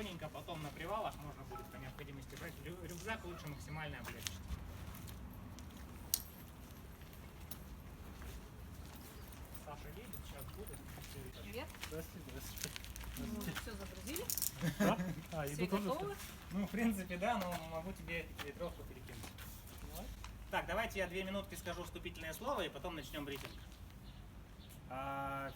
спокойненько, потом на привалах можно будет по необходимости брать рюкзак, лучше максимально облегчить. Саша едет, сейчас будет. Привет. Здравствуйте. Ну, все загрузили? Да? Все готовы? Ну, в принципе, да, но могу тебе литровку перекинуть. Давай. Так, давайте я 2 минутки скажу вступительное слово, и потом начнем брифинг.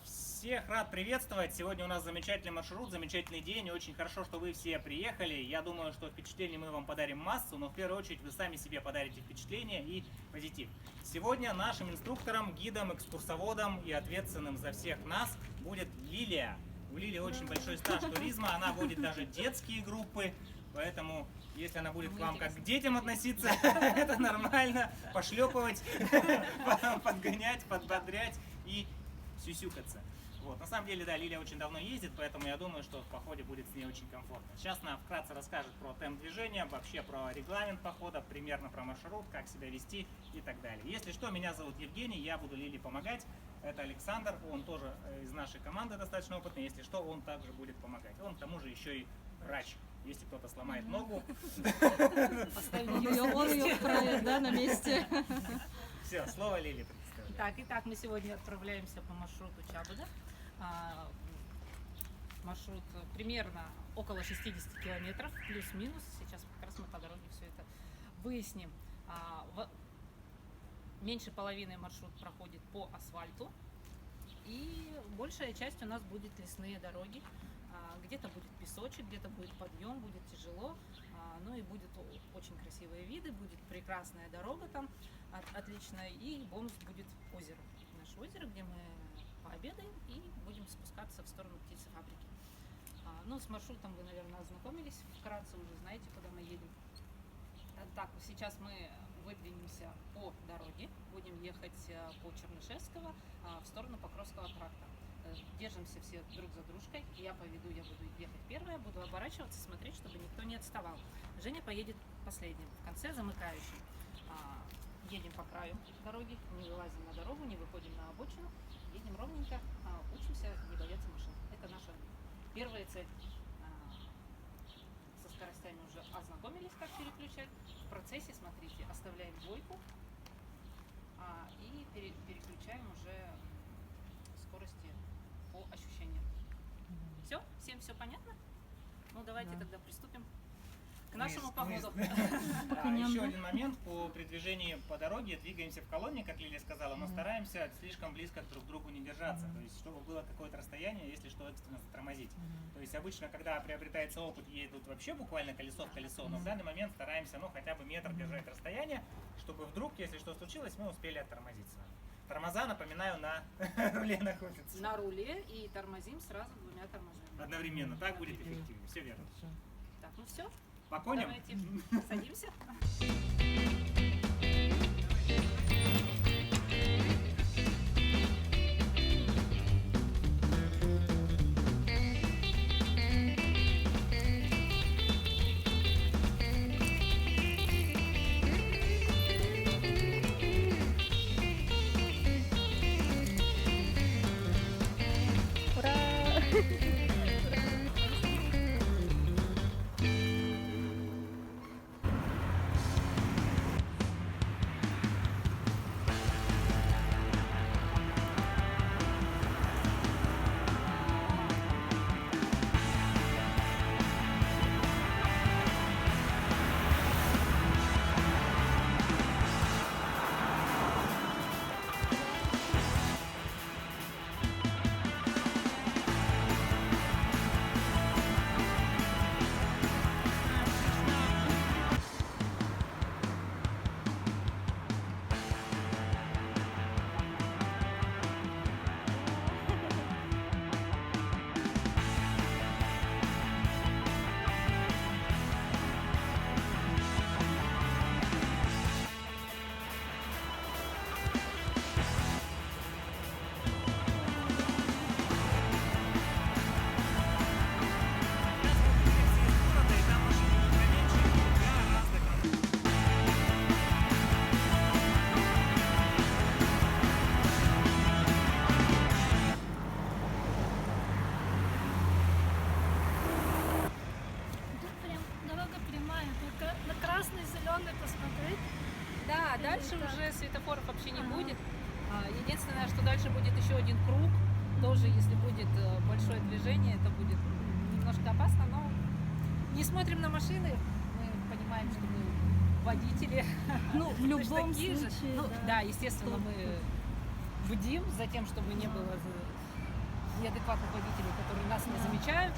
Всех рад приветствовать. Сегодня у нас замечательный маршрут, замечательный день. Очень хорошо, что вы все приехали. Я думаю, что впечатлений мы вам подарим массу, но в первую очередь вы сами себе подарите впечатление и позитив. Сегодня нашим инструктором, гидом, экскурсоводом и ответственным за всех нас будет Лилия. У Лилии очень большой стаж туризма, она водит даже детские группы. Поэтому, если она будет к вам как к детям относиться, это нормально. Пошлепывать, подгонять, подбодрять и сюсюкаться. Вот. На самом деле, да, Лилия очень давно ездит, поэтому я думаю, что в походе будет с ней очень комфортно. Сейчас она вкратце расскажет про темп движения, вообще про регламент похода, примерно про маршрут, как себя вести и так далее. Если что, меня зовут Евгений, я буду Лилии помогать. Это Александр, он тоже из нашей команды достаточно опытный. Если что, он также будет помогать. Он к тому же еще и врач. Если кто-то сломает ногу, Он ее вправит, да, на месте. все, слово Лилии представляю. Итак, мы сегодня отправляемся по маршруту Чабуда. Маршрут примерно около 60 километров, плюс-минус. Сейчас как раз мы по дороге все это выясним. Меньше половины маршрут проходит по асфальту. И большая часть у нас будет лесные дороги. Где-то будет песочек, где-то будет подъем, будет тяжело. Ну и будет очень красивые виды, будет прекрасная дорога там, отличная. И бонус будет озеро. Наше озеро, где мы пообедаем и будем спускаться в сторону птицефабрики. Ну, с маршрутом вы, наверное, ознакомились. Вкратце уже знаете, куда мы едем. Так, сейчас мы выдвинемся по дороге. Будем ехать по Чернышевского в сторону Покровского тракта. Держимся все друг за дружкой. Я поведу, я буду ехать первая, буду оборачиваться, смотреть, чтобы никто не отставал. Женя поедет последним, в конце замыкающим. Едем по краю дороги, не вылазим на дорогу, не выходим на обочину. Едем ровненько, учимся не бояться машин. Это наша первая цель. Со скоростями уже ознакомились, как переключать. В процессе, смотрите, оставляем двойку и переключаем уже скорости по ощущениям. Все? Всем все понятно? Ну давайте тогда приступим к нашему походу. Еще один момент. По передвижении по дороге двигаемся в колонне, как Лилия сказала, но стараемся слишком близко друг к другу не держаться. То есть, чтобы было какое-то расстояние, если что, экстренно затормозить. То есть, обычно, когда приобретается опыт, едут вообще буквально колесо в колесо, но в данный момент стараемся, ну, хотя бы метр держать расстояние, чтобы вдруг, если что случилось, мы успели оттормозить с вами. Тормоза, напоминаю, на руле находятся. На руле и тормозим сразу двумя тормозами. Одновременно. Так будет эффективнее. Все верно. Так, ну все. По коням? Давайте садимся. дальше уже светофоров вообще не будет. Единственное, что дальше будет еще один круг. Тоже, если будет большое движение, это будет немножко опасно, но не смотрим на машины. Мы понимаем, что мы водители. Ну, в любом такие же. случае, Ну, да. да, естественно, мы бдим за тем, чтобы не было неадекватных водителей, которые нас не замечают.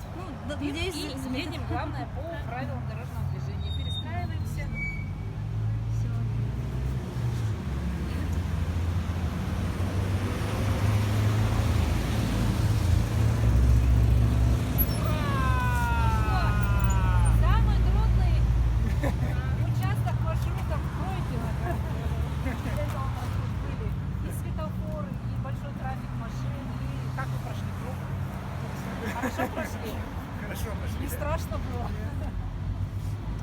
Ну, И надеюсь, едем, главное, по правилам дорожного движения. Перестраиваемся. Всё. Самый трудный участок маршрута пройдено. Для этого маршрута были и светофоры, и большой трафик машин, и Как вы прошли круг? хорошо прошли. Хорошо пошли. Не страшно было.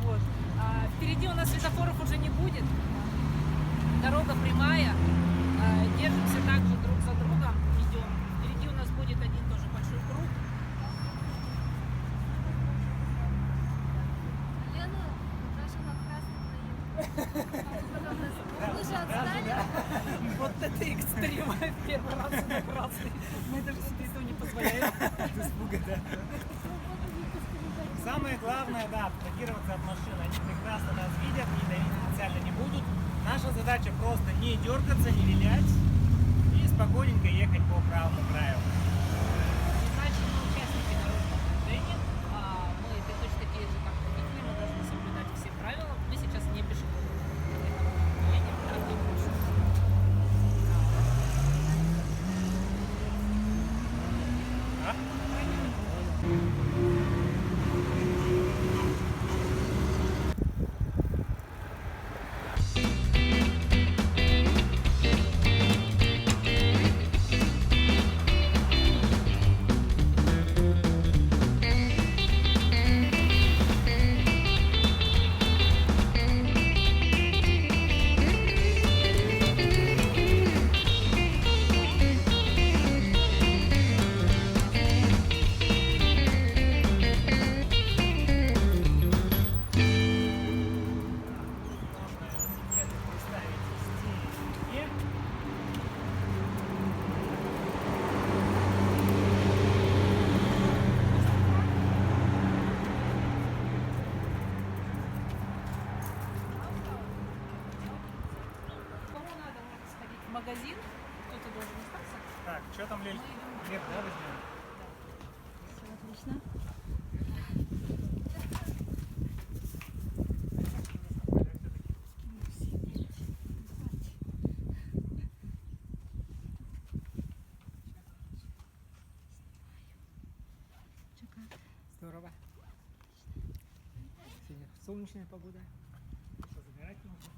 Вот. Впереди у нас светофоров уже не будет. Дорога прямая. Держимся также друг за другом. Идем. Впереди у нас будет один тоже большой круг. Лена, наша на красный проехала. Лыжи отстали. Вот это экстрим. Первый раз на красный. Мы даже себе этого не позволяем. Испуга, да. Самое главное, да, абстрагироваться от машин. Они прекрасно нас видят, и давить специально не будут. Наша задача просто не дергаться, не вилять и спокойненько ехать по правому краю. Значит, мы участники дорожного движения. Мы это точно такие же, как водители. Мы должны соблюдать все правила. Мы сейчас не пешеходы. Поэтому едем так, не больше. А? Можно велосипеды поставить везде. Кому надо, можно сходить в магазин. Кто-то должен остаться. Так, что там, Лель? Хлеб, да, возьмем? Все отлично. Здорово. Сегодня солнечная погода. Что, забирать нужно?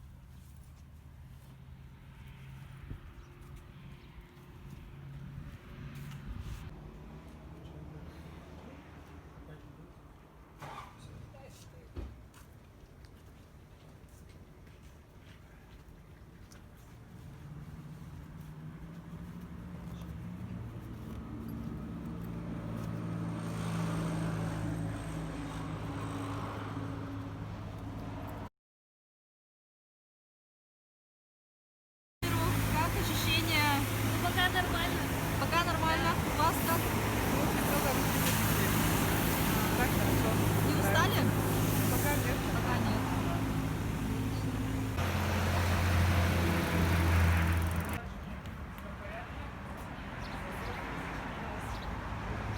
Как ощущения? Ну, пока нормально. Пока нормально. У вас как? Так хорошо. Не устали? Пока нет. Пока нет.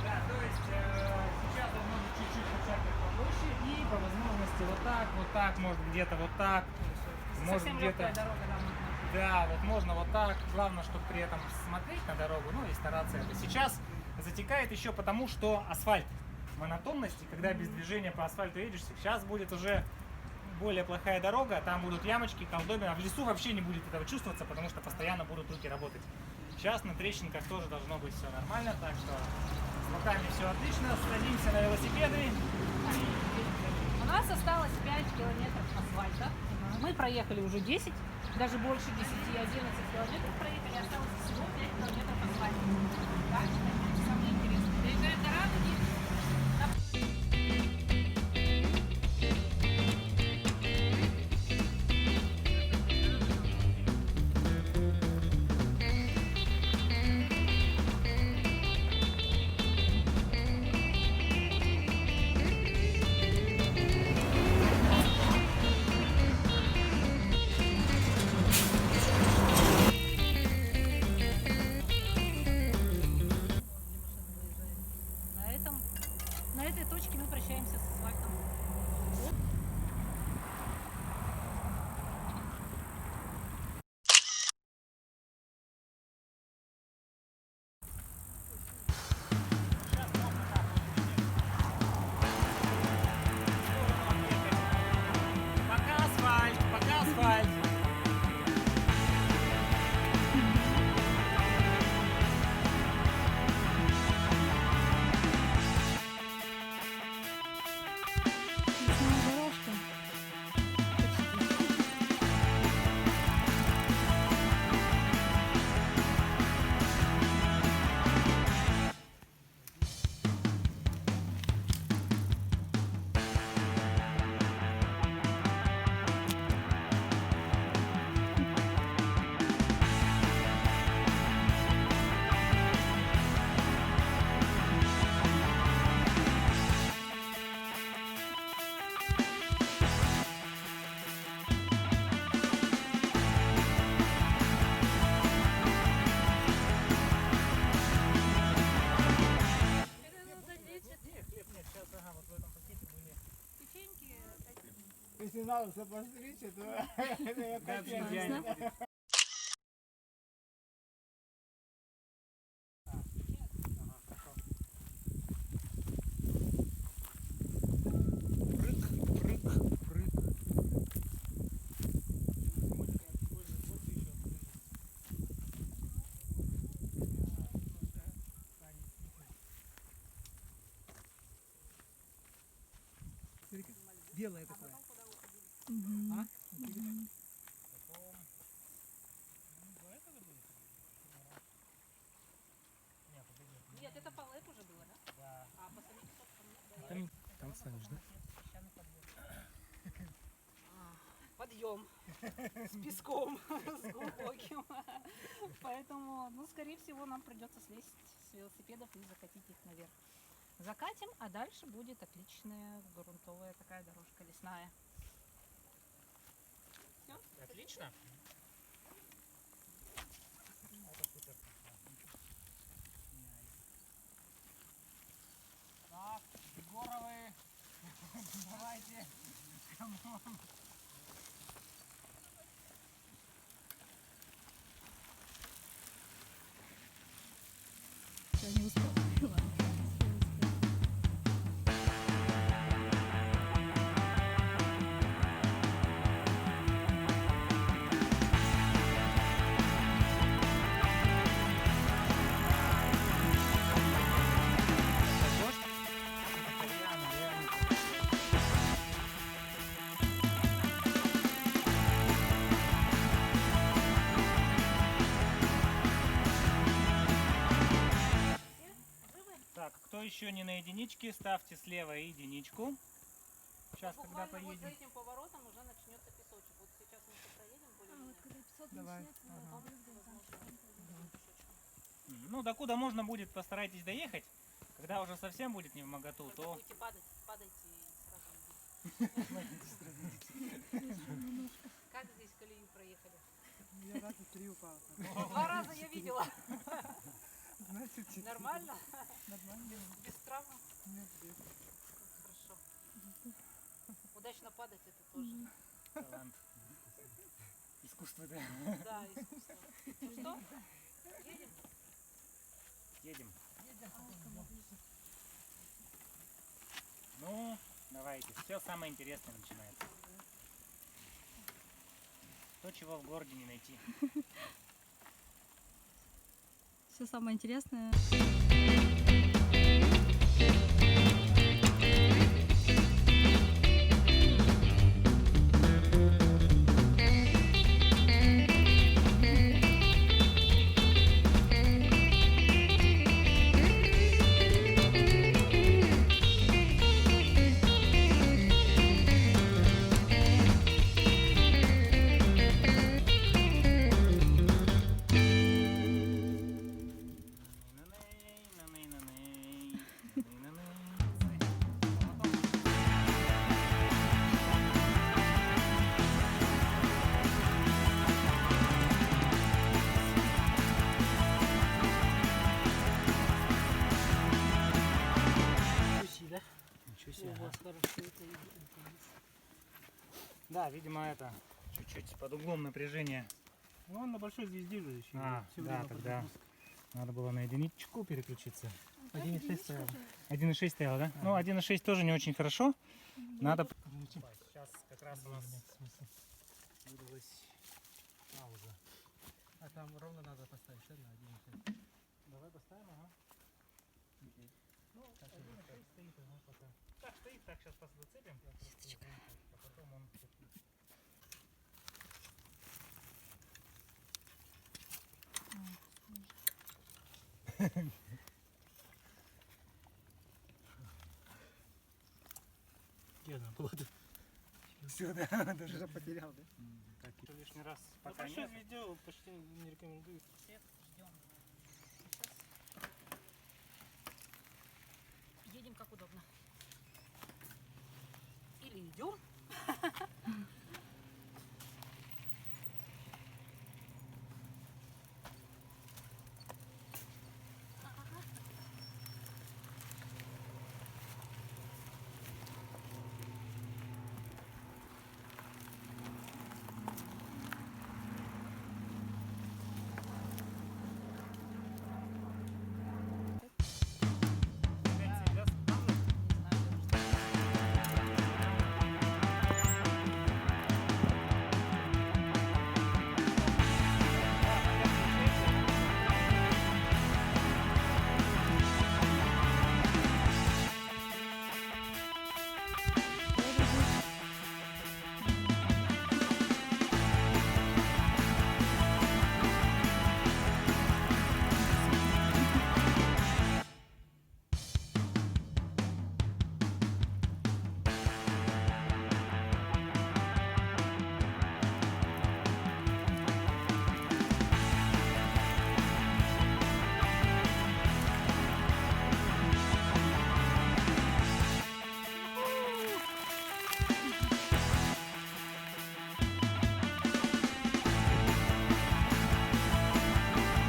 Да, то есть сейчас должно быть чуть-чуть подшагивать побольше и по возможности вот так, может где-то вот так, может Совсем где-то... легкая дорога, да, можно. Да, вот можно вот так. Главное, чтобы при этом смотреть на дорогу, ну и стараться это. Сейчас затекает еще потому, что асфальт. Монотонности, когда без движения по асфальту едешь, сейчас будет уже более плохая дорога, там будут ямочки, колдобины, а в лесу вообще не будет этого чувствоваться, потому что постоянно будут руки работать. Сейчас на трещинках тоже должно быть все нормально, так что с руками все отлично, садимся на велосипеды. У нас осталось 5 километров асфальта. Мы проехали уже 10, даже больше 10, 11 километров проехали, осталось всего 5 километров асфальта. Дальше начнется самое интересное. Доезжаем до Радуги. На этой точке мы прощаемся с асфальтом. Пока асфальт, пока асфальт. Лесная дорожка. Нет, хлеб нет, сейчас, ага, вот в этом пакете были. Печеньки. Если надо, что постричь, то я Да, вообще идеально будет. белое такое. Мгм. А? Нет, это полэп уже было, да? Да. А посадить собственно, нет, да? Там станешь, да? Песчаный подъем. Подъем с песком, с глубоким. Поэтому, ну, скорее всего, нам придется слезть с велосипедов и закатить их наверх. Закатим, а дальше будет отличная грунтовая такая дорожка лесная. Отлично. Это супер. Так, Егоровы, давайте. Камон. Я не успела. Ладно. Так, кто еще не на единичке, ставьте слева единичку. Сейчас, когда Буквально вот за поедем. этим поворотом уже начнется песочек. Вот сейчас мы все проедем более-менее. Когда песок Давай. начнется, Ага. Ну, докуда можно будет, постарайтесь доехать. Когда уже совсем будет не в моготу, Когда то будете падать, падайте и сразу идите. Как здесь колею проехали? Я раза 3 упала. 2 раза я видела. Значит, 4. Нормально? Нормально. Без травм? Нет, без. Хорошо. Удачно падать это тоже. талант. Искусство, да. Да, искусство. Ну что? Едем? Едем. Ну, давайте. Все самое интересное начинается. То, чего в городе не найти. Все самое интересное. Да, видимо, это чуть-чуть под углом напряжения. Ну, он на большой звезде же еще. А, Всё да, время под тогда нагрузкой. надо было на единичку переключиться. 1,6 стоял. 1,6 стоял, да? Ну, 1,6 тоже не очень хорошо. Надо... Сейчас как раз у нас выдалась пауза. А там ровно надо поставить, да, на 1,6. Давай поставим, ага. Ну, 1,6 стоит, ага, пока. Так, стоит, так, сейчас зацепим. А потом он... Где она была? Все, да, даже потерял, да? так, лишний раз На пока большой нет. звезде он почти не рекомендует. Свет, ждем. Едем как удобно. Или идем. Опять сейчас пауза.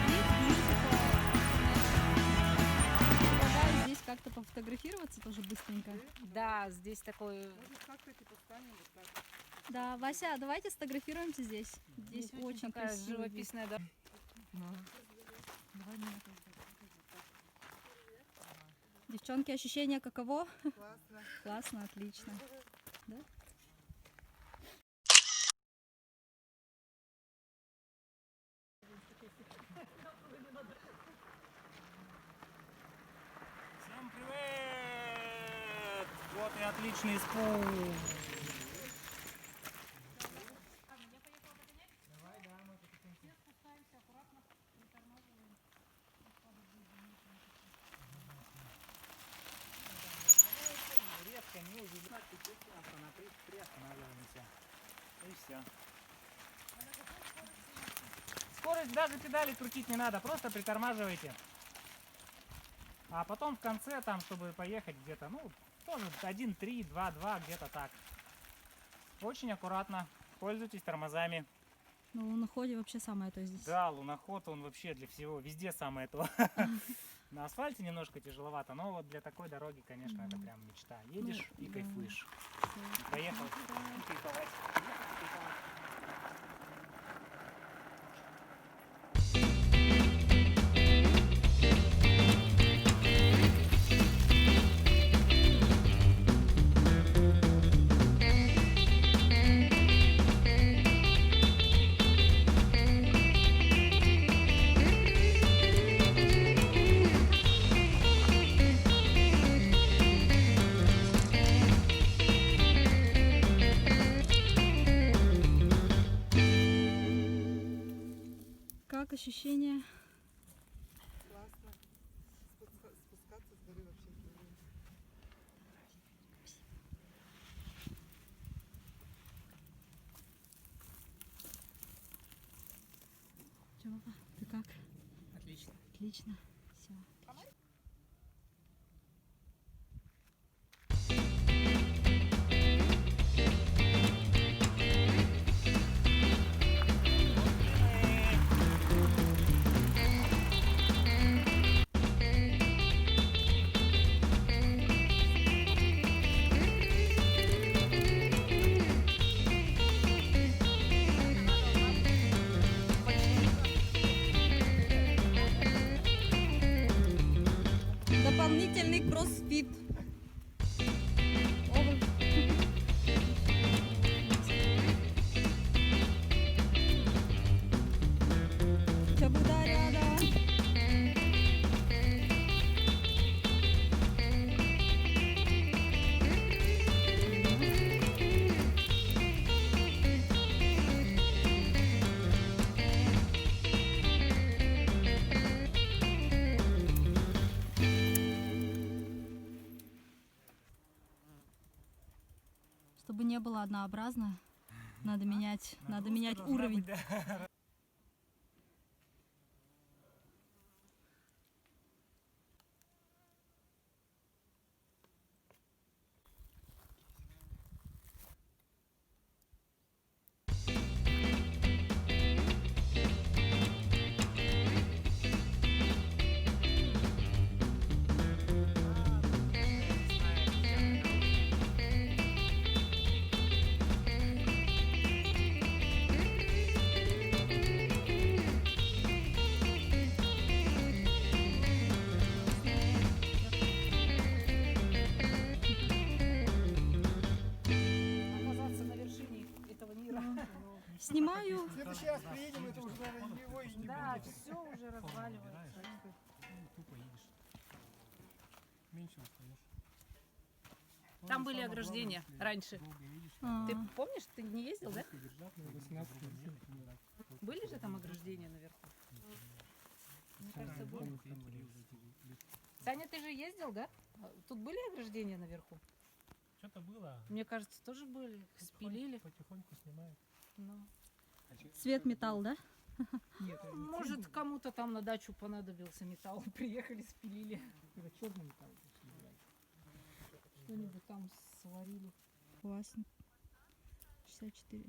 Не знаю даже, что. Предлагаю здесь как-то пофотографироваться тоже быстренько. Да, здесь такой... Да, Вася, давайте сфотографируемся здесь. Здесь очень такая красиво. вид. живописная, да. Девчонки, ощущения каково? Классно. Классно, отлично. Да? Всем привет! Вот и отличный спуск. Резко не увеличивать, приостанавливаемся. И все. Скорость даже педали крутить не надо, просто притормаживайте. А потом в конце, там, чтобы поехать где-то, ну, тоже 1,3, 2,2, где-то так. Очень аккуратно. Пользуйтесь тормозами. Ну, на ходе вообще самое то здесь. Да, луноход, он вообще для всего, везде самое то. На асфальте немножко тяжеловато, но вот для такой дороги, конечно, это прям мечта. Едешь и да. кайфуешь. Всё. Поехал. И кайфовать. Как ощущения? Классно. Спускаться с горы вообще здорово. Тёма, ты как? Отлично. Отлично. Все. Кроссфит. Обувь. Чабуда ряда. Чтобы не было однообразно, надо менять уровень. Оказаться на вершине этого мира. Снимаю. В следующий раз приедем, это уже, наверное, его и не Да, будет. все уже разваливается. Тупо едешь. Меньше устаешь. Там были ограждения раньше. Долго едешь, А, Ты помнишь, ты не ездил, да? держать, 18 Были же там ограждения наверху? Мне кажется, были. Саня, ты же ездил, да? Тут были ограждения наверху? Что-то было. Мне кажется, тоже были. Их спилили. Потихоньку снимают. Ну. цвет металл, да? Нет, Может, кому-то там на дачу понадобился металл. Приехали, спилили. это черный металл. Что-нибудь там сварили. Классно. 64.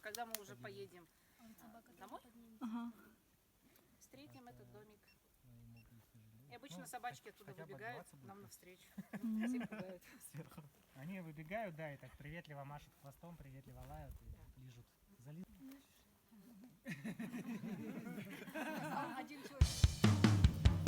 Когда мы уже поедем домой, Ага. встретим этот домик. И обычно собачки оттуда хотя бы выбегают 20 будет. нам навстречу. Мгм. Все пугают. Они выбегают, да, и так приветливо машут хвостом, приветливо лают и лижут. Один человек.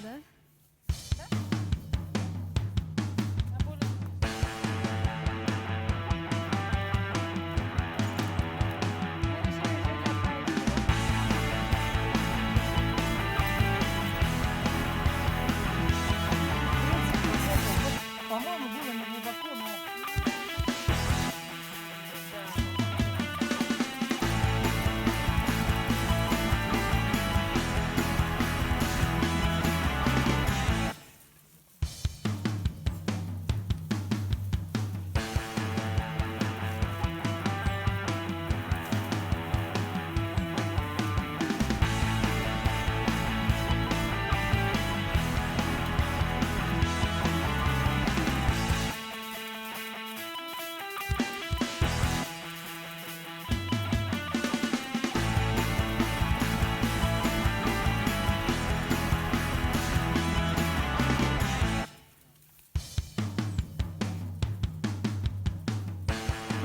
Да? А более- Мы решили Женю отправить туда. По-моему, было не глубоко, но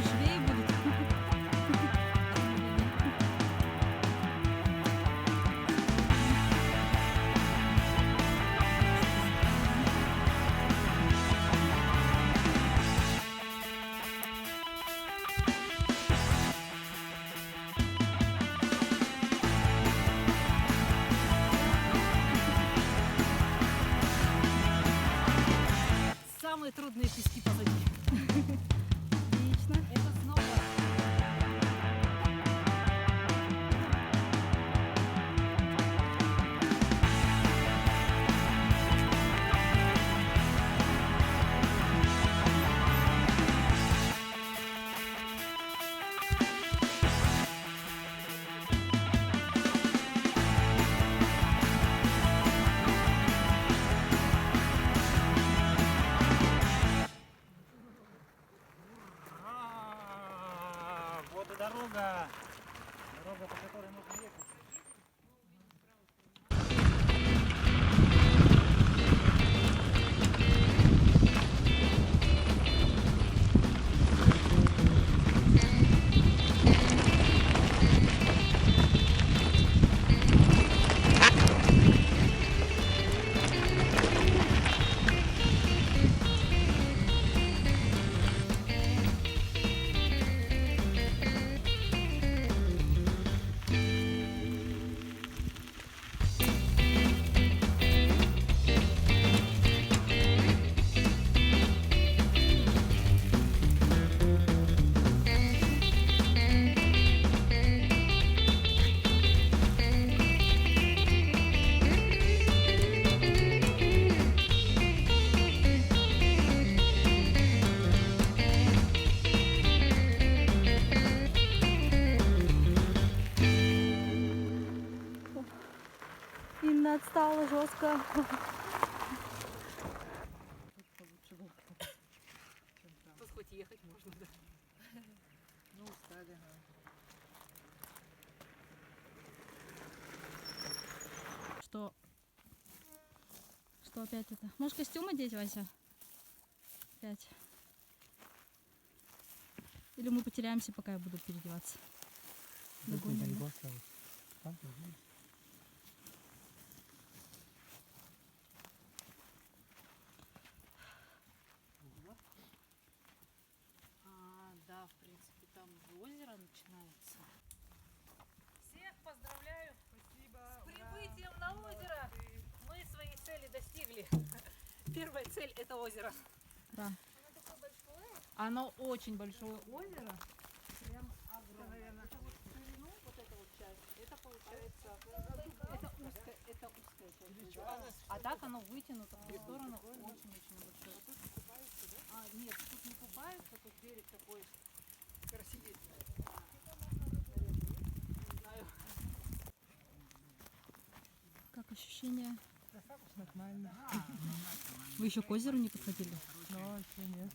Живее будет. Самые трудные пески позади. Отлично. Это снова. дорога, дорога, по которой нужно ехать. Инна отстала жестко. Тут хоть ехать можно, да. Ну, устали, ага. Что опять это? Можешь костюм одеть, Вася? Опять. Или мы потеряемся, пока я буду переодеваться? Догоним, да? Далеко осталось. Там тоже. Да, в принципе, там же озеро начинается. Всех поздравляю Спасибо. с прибытием на озеро. Мы своей цели достигли. Первая цель – это озеро. Ура. Оно очень большое озеро. Прям огромное. Это вот в ширину, вот эта вот часть, это получается, это узкая часть. А так оно вытянуто в ту сторону очень-очень большое. Нет, тут не купаются, тут берег такой красивее. Не знаю. Как ощущения? Нормально. Вы еще к озеру не подходили? Но еще нет.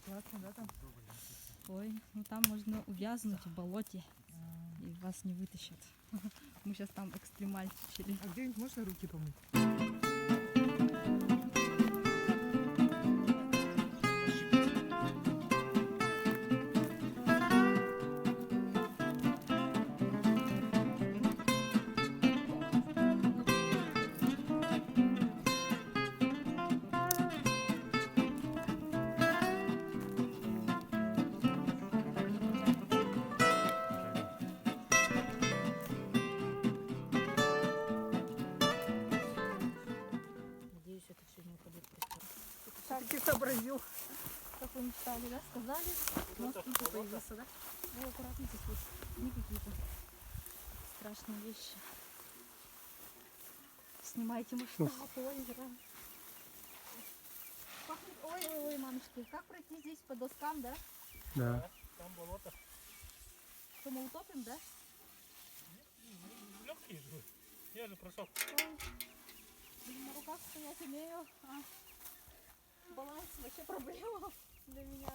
Классно, да, там? Ой, ну там можно увязнуть в болоте, и вас не вытащат. Мы сейчас там экстремальчили. А где-нибудь можно руки помыть? Надеюсь, это сегодня упадет просто. Все-таки сообразил. Как вы мечтали, да? Сказали. Мост тихо появился, да? Ну, аккуратно здесь вот не какие-то страшные вещи. Снимайте масштаб озера. Ой, мамочки, как пройти здесь по доскам, да? Да. Там болото. Что мы утопим, да? Легкие же. Я же прошел. Ой, на руках стоять умею, а баланс вообще проблема для меня.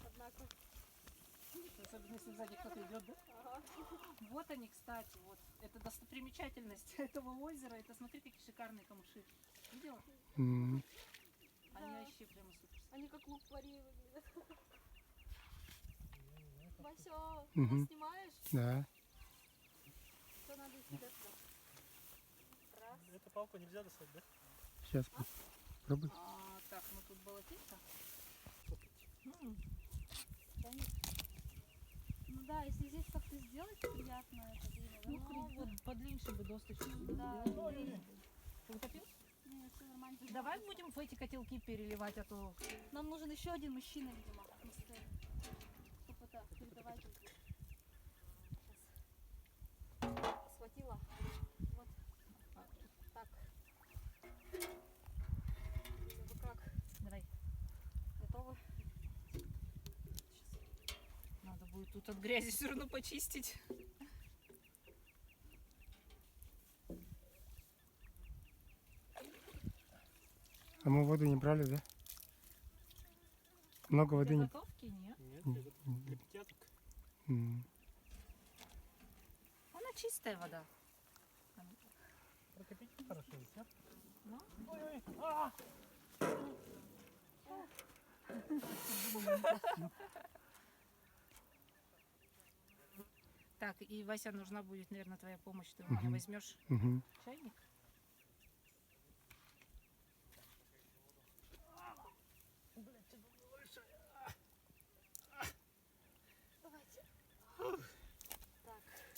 Однако. Особенно если сзади кто-то идет, да? Ага. Вот они, кстати, вот. Это достопримечательность этого озера. Это смотри, какие шикарные камыши. Видела? М. Они Да. вообще прямо супер. Они как лук пари выглядят. Вася, Мгм. нас снимаешь? Да. Что надо сюда? Раз. Эту палку нельзя достать, да? А? Сейчас попробуй. Так, ну тут болотинка. Да нет. Ну да, если здесь как-то сделать приятно, это дерево. Ну, но вот подлиннее бы досточку сюда Да, сделать. нет. Ты утопил? Нет, все нормально. Давай будем в эти котелки переливать, а то... Нам нужен еще один мужчина, видимо, на сцене. Чтоб это передавать. Сейчас. Схватила. Вот. Так. Ну вы как? Давай. Готовы? Надо будет тут от грязи все равно почистить. А мы воду не брали, да? Много воды Для не... готовки нет. М, Нет, м, для питья только. м. Она чистая вода. Прокипить хорошо, все? Да? Ой-ой, а! Так, и Вася, нужна будет, наверное, твоя помощь. Ты у меня Мгм. возьмешь Мгм. чайник?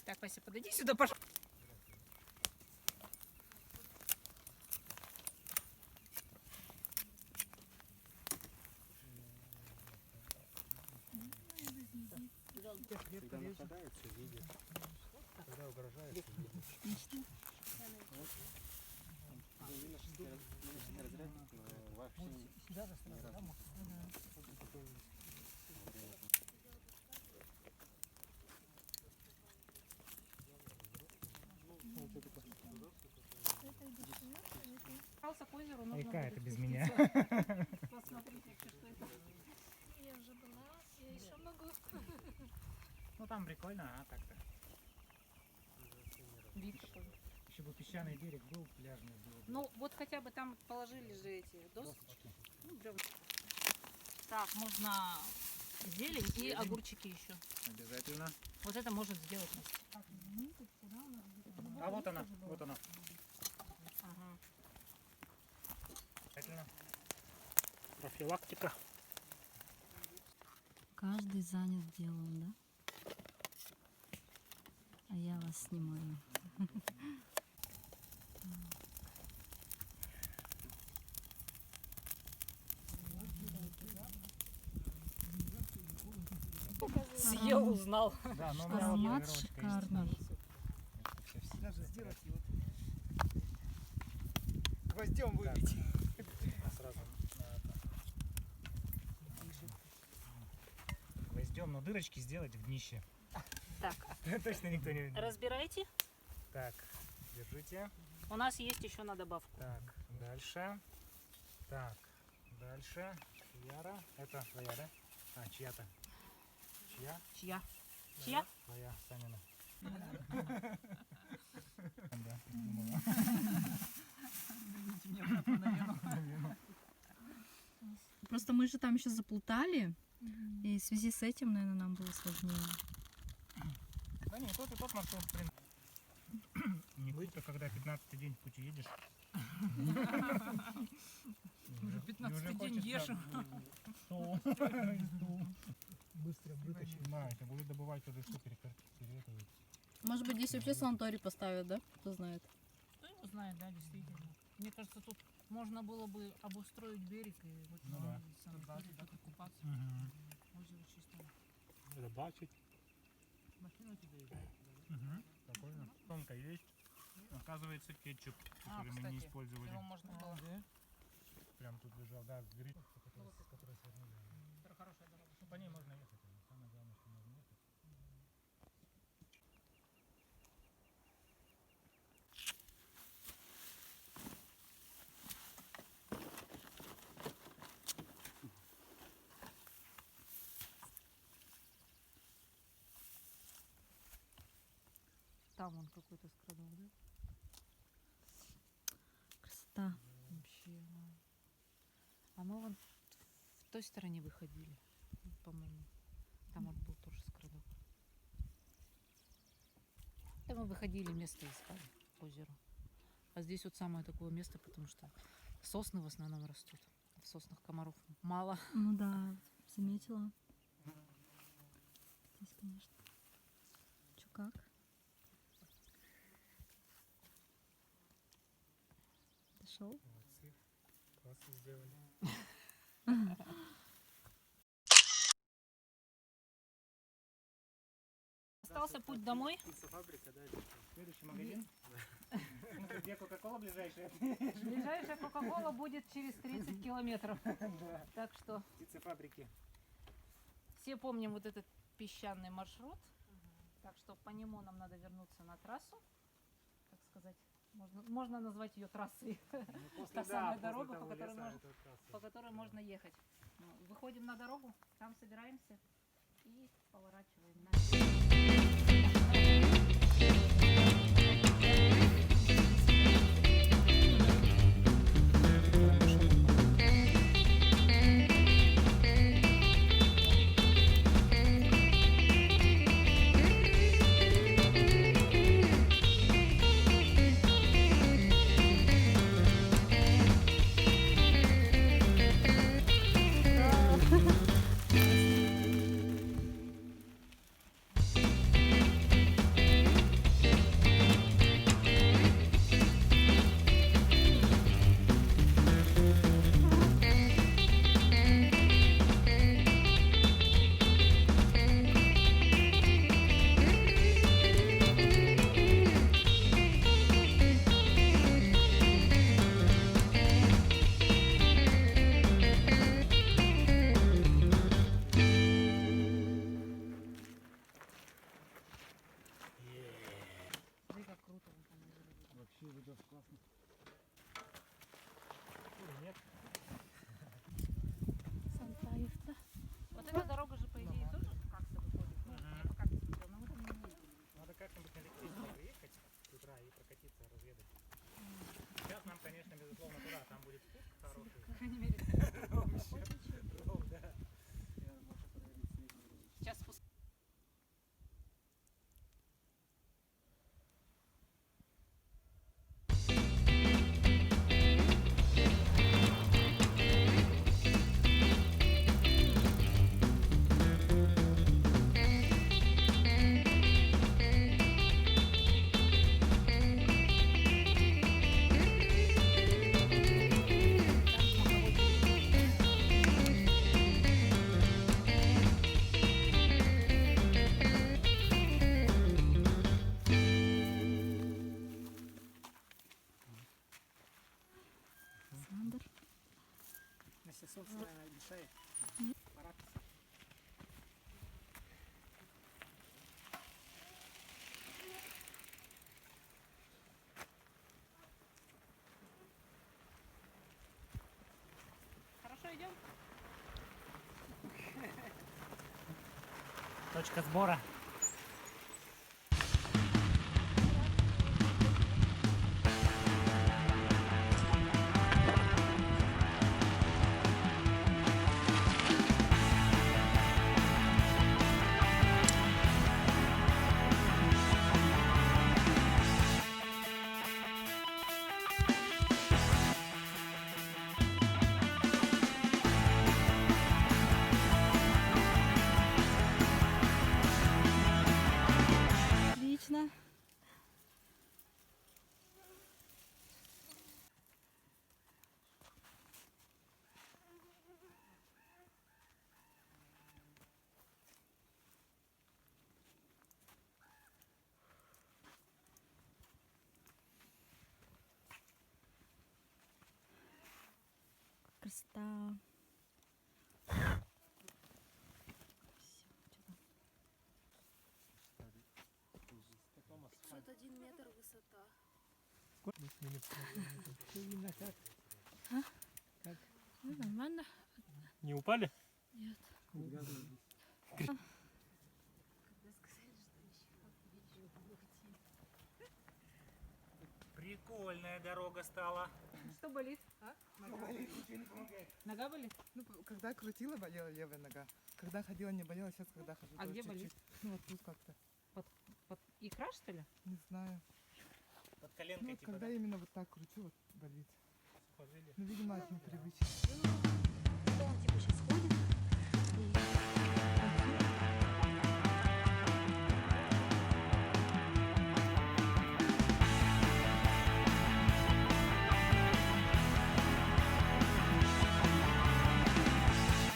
Так, Вася, подойди сюда, пожалуйста. Когда нападают, все видят. Когда угрожают, все видят. Ну, видно, что не разрядник, но вообще ни разу. Пожалуйста, к озеру нужно Река будет это без спуститься. меня. Посмотреть вообще, что это. Я уже была, я еще могу. Ну там прикольно, а так-то. Вид такой. Еще бы песчаный берег был, пляжный был. Ну, вот хотя бы там положили же эти досочки. Ну, бревна. Так, можно зелень и огурчики еще. Обязательно. Вот это может сделать Настя. А вот она, вот она. Ага. Обязательно. Профилактика. Каждый занят делом, да? А я вас снимаю. Съел, узнал. Да, но у меня вот Аромат тренировочка есть. шикарный. Даже сделать его гвоздем выбить. Сразу гвоздем, но дырочки сделать в днище. Так, Точно никто не видит. разбирайте. Так, держите. У нас есть еще на добавку. Так, дальше. Так, дальше. Яра. Это твоя, да? А, чья-то. Чья? Чья? Чья? Твоя, Санина. Да, думала. Просто мы же там еще заплутали, и в связи с этим, наверное, нам было сложнее. Да не, и тот маршрут, в принципе. Не круто, когда 15-й день в пути едешь. Уже 15-й день ешь. Быстро вытащить. Да, это будет добывать туда что перекатывать. Может быть, здесь вообще санаторий поставят, да? Кто знает. Кто его знает, да, действительно. Мне кажется, тут можно было бы обустроить берег и вот Ну да. санаторий, так и купаться. Озеро чисто. Рыбачить. Машину тебе Прикольно. Тонко есть. Оказывается, кетчуп, который мы не использовали. его можно было. Прям тут лежал, да, гриль, который свернули. Хорошая дорога. Ну, по ней можно ехать. Самое главное, что можно ехать. Там он какой-то скрадал, да? Красота. Вообще, да. А мы вон в той стороне выходили, по-моему. Там вот был тоже скрадок. Там мы выходили, место искали, озеро. А здесь вот самое такое место, потому что сосны в основном растут. В соснах комаров мало. Ну да, заметила. Здесь, конечно. Чё как? Дошел? Молодцы. Классно сделали. Остался путь домой. Пицца-фабрика, да? Следующий магазин. Смотри, где Кока-Кола ближайшая. Ближайшая Кока-Кола будет через 30 километров. Так что Птицефабрики. все помним вот этот песчаный маршрут. Так что по нему нам надо вернуться на трассу, так сказать, можно назвать ее трассой, та самая дорога, по которой можно ехать. Ну, выходим на дорогу, там собираемся и поворачиваем на. Смотри, как круто он там выглядит. Вообще, это классно. Нет. Сантаев, да? Вот эта дорога же, по идее, тоже как-то выходит. Ну, я пока не смотрела, но мы там не ездили. Надо как-нибудь на электричестве приехать с утра и прокатиться, разведать. Сейчас нам, конечно, безусловно, туда. Там будет спуск хороший. По крайней мере, Да. сейчас спуск. Сандер. Если собственно решает. Пора. Хорошо, идем? Точка сбора. Отлично. Красота. Потом асфальт. 501 метр высота. Ну, нормально. Не упали? Нет. Когда сказали, что еще Прикольная дорога стала. Что болит? А? Нога болит? Ну, когда крутила, болела левая нога. Когда ходила, не болела, сейчас когда хожу. А тоже где чуть-чуть. болит? Ну, вот тут как-то. Под икра, что ли? Не знаю. Под коленкой Ну, типа, когда да? именно вот так кручу, вот болит. Сухожилие. Ну, видимо, от непривычки. Он типа сейчас ходит.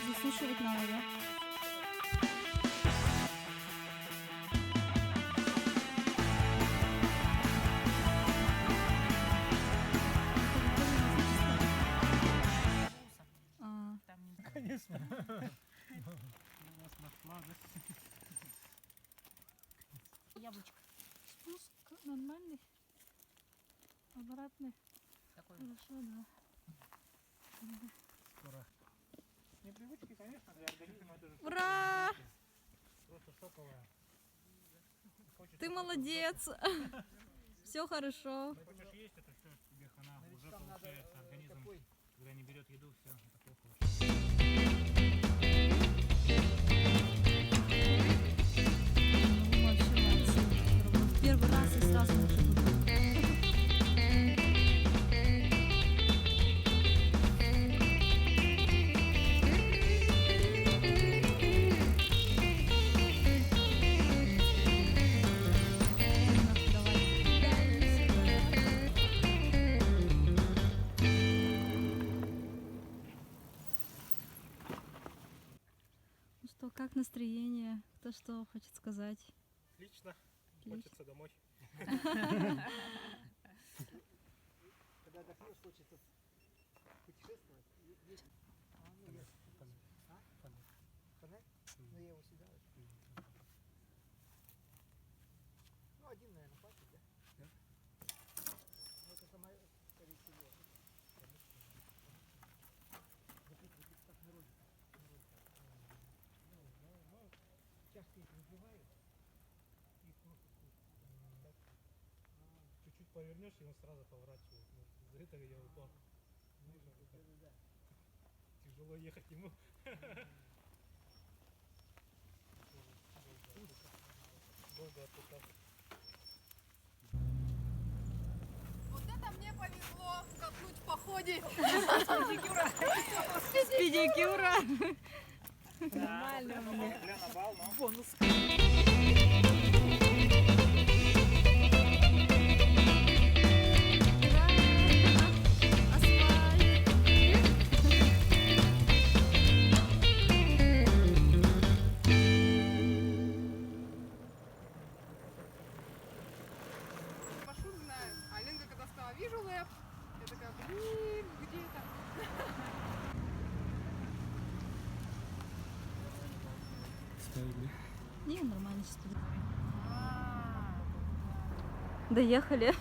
Засушивать надо, да? А, Там не Конечно. яблочко. спуск нормальный. Обратный. Такой Хорошо, да. Скоро. Непривычки, конечно, для организма это же Ура! Просто шоковая. Хочется Ты только молодец. Все хорошо. Ну, хочешь есть, это все тебе хана. Уже получается организм, когда не берет еду, все, это плохо очень. Ну, вообще молодцы. Вот первый раз и сразу уже тут. Ну что, как настроение? Кто что хочет сказать? Отлично. Отлично. Хочется домой. Когда отдохнешь, хочется путешествовать. Фонарь? Ну, я его сюда. Ну, один, наверное, хватит, да? Да. Ну, это самое, скорее всего. Запитывать так на ролик. Ну, чашки их разбивают. Их просто вкусно. Чуть-чуть повернешь, и он сразу поворачивает. Может, из-за этого я упал. Да. Тяжело ехать ему. Долго отпускался. Вот это мне повезло копнуть в походе. Педикюра. нормально мне. На бал, но... Бонус. Маршрут знаю. А Ленка когда сказала, вижу лэп, я такая, блин, где это? Не, нормально сейчас будет. Доехали.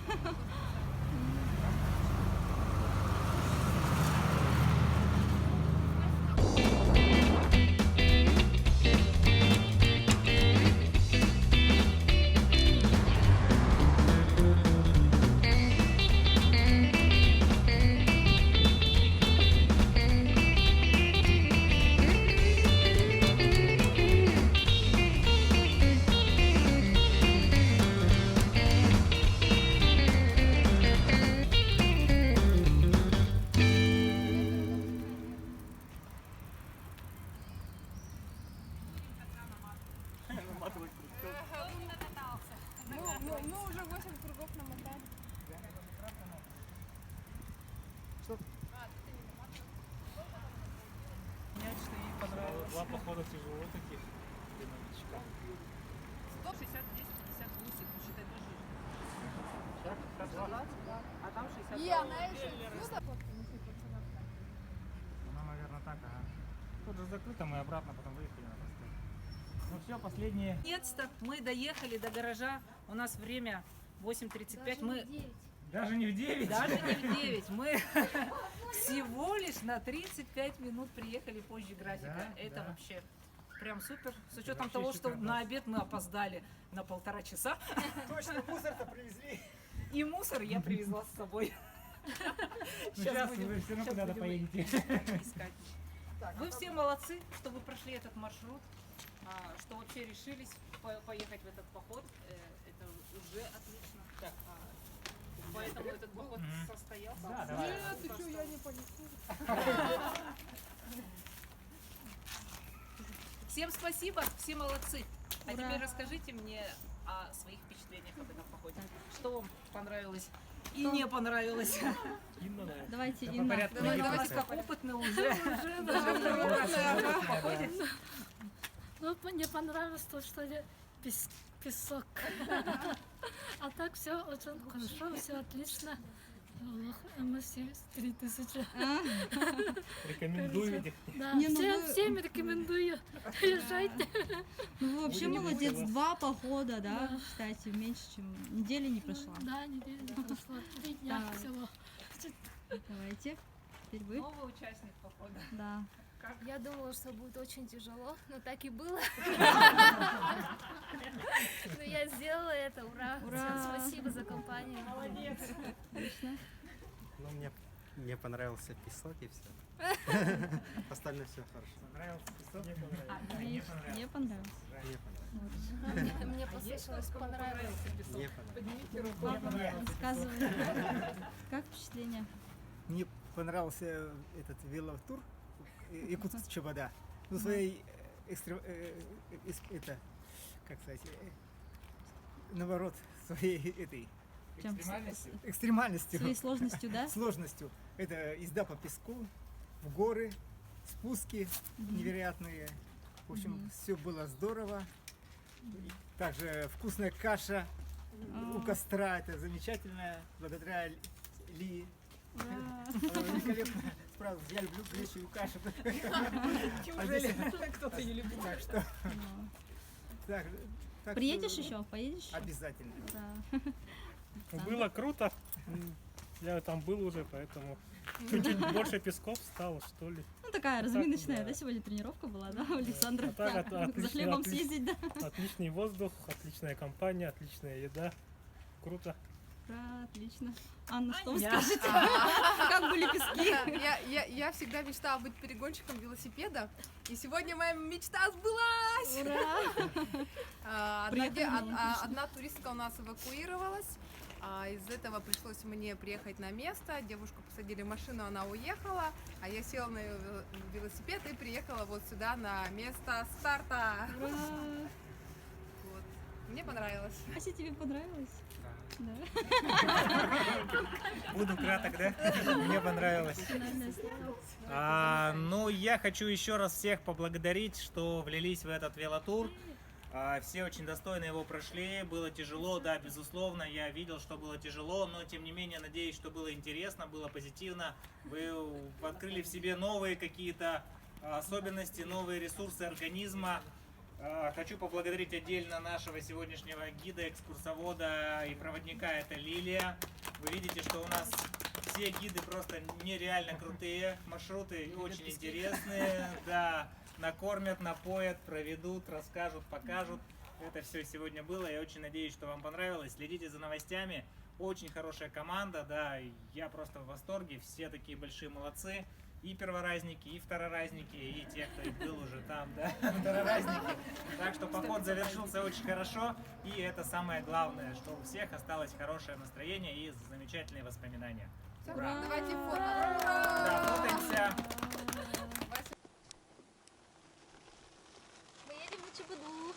Ну, уже 8 кругов намотали. Два похода тяжело таких. Для новичка. 160, 258, считай, тоже. А там 60. И она еще сюда. Ну, наверное, так, ага. Тут же закрыто, мы обратно потом выехали на проспект. Ну все, последние. Наконец-то мы доехали до гаража. У нас время 8:35. Мы Даже не в 9. даже не в 9. Мы всего лишь на 35 минут приехали позже графика. Да, Это да. вообще прям супер. С учетом Вообще того, что шикарно. на обед мы опоздали на 1,5 часа. Точно, мусор-то привезли. И мусор я привезла с собой. Ну, сейчас вы все равно куда-то будем поедете. искать. Вы все молодцы, что вы прошли этот маршрут, что вообще решились поехать в этот поход. Это уже отлично. Поэтому этот поход состоялся. Да, давай. Нет, ты что, я не понесу. Всем спасибо, все молодцы. А Ура. теперь расскажите мне о своих впечатлениях об этом походе. Что вам понравилось и не понравилось? Инна, наверное. Давайте, Да, по Инна. порядку. Давайте, Давайте. как опытный уже. Ну, мне понравилось то, что песок. А так все очень хорошо, все отлично. Аллах, МС-70 3000. Рекомендуете? Да, Не, ну всем, вы- всем рекомендую. Езжайте. Ну вы вообще Будем молодец, делать. 2 похода, да? Да. Кстати, меньше, чем недели не прошла. Да, неделя не прошла. 3 дня Да. всего. Давайте, теперь вы. Новый участник похода. Да. Я думала, что будет очень тяжело, но так и было. Но я сделала это, ура! Ура! Всем спасибо за компанию. Отлично. Ну, мне понравился песок и все. Остальное все хорошо. Понравился песок? Не Мне Мне понравилось. понравилось. Мне послышалось, понравилось. Мне понравилось. Мне, Рассказывай. Как впечатление? мне понравился этот велотур Якутск Чабада. Ну, своей это, как сказать, наоборот, своей этой Чем? экстремальностью. Своей сложностью, да? Сложностью. Это езда по песку, в горы, спуски невероятные. В общем, Мгм. все было здорово. И также вкусная каша у А. костра. Это замечательно. Благодаря Ли. Ура. Она великолепно справилась. Я люблю гречневую кашу. Неужели кто-то не любит? Так что... Ну. так Приедешь что еще? Поедешь еще? Обязательно. Да. Было круто. Я там был уже, поэтому чуть-чуть больше песков стало, что ли. Ну такая так, разминочная, да. да, сегодня тренировка была, да, у Александра? А так, За отлично, хлебом отлично. съездить, да? Отличный воздух, отличная компания, отличная еда. Круто. Ура, отлично. Анна, что вы скажете? Как были пески? Я всегда мечтала быть перегонщиком велосипеда, и сегодня моя мечта сбылась! Ура! Приехали на отлично. Одна туристка у нас эвакуировалась, из этого пришлось мне приехать на место, девушку посадили в машину, она уехала, а я села на ее велосипед и приехала вот сюда на место старта. Ура! Вот. Мне понравилось. Ася, тебе понравилось? Да. Буду краток, да? Мне понравилось. Финальное слово. Ну, я хочу еще раз всех поблагодарить, что влились в этот велотур. Все очень достойно его прошли. Было тяжело, да, безусловно. Я видел, что было тяжело, но тем не менее, надеюсь, что было интересно, было позитивно. Вы открыли в себе новые какие-то особенности, новые ресурсы организма. Хочу поблагодарить отдельно нашего сегодняшнего гида, экскурсовода и проводника, это Лилия. Вы видите, что у нас все гиды просто нереально крутые, маршруты очень интересные, да, накормят, напоят, проведут, расскажут, покажут. Это все сегодня было, я очень надеюсь, что вам понравилось. Следите за новостями, очень хорошая команда, да, я просто в восторге, все такие большие молодцы. И перворазники, и второразники, и те, кто и был уже там, да, второразники. Так что поход завершился очень хорошо, и это самое главное, что у всех осталось хорошее настроение и замечательные воспоминания. Всё, давайте фото. Да, фотаемся. Мы едем на Чебуду.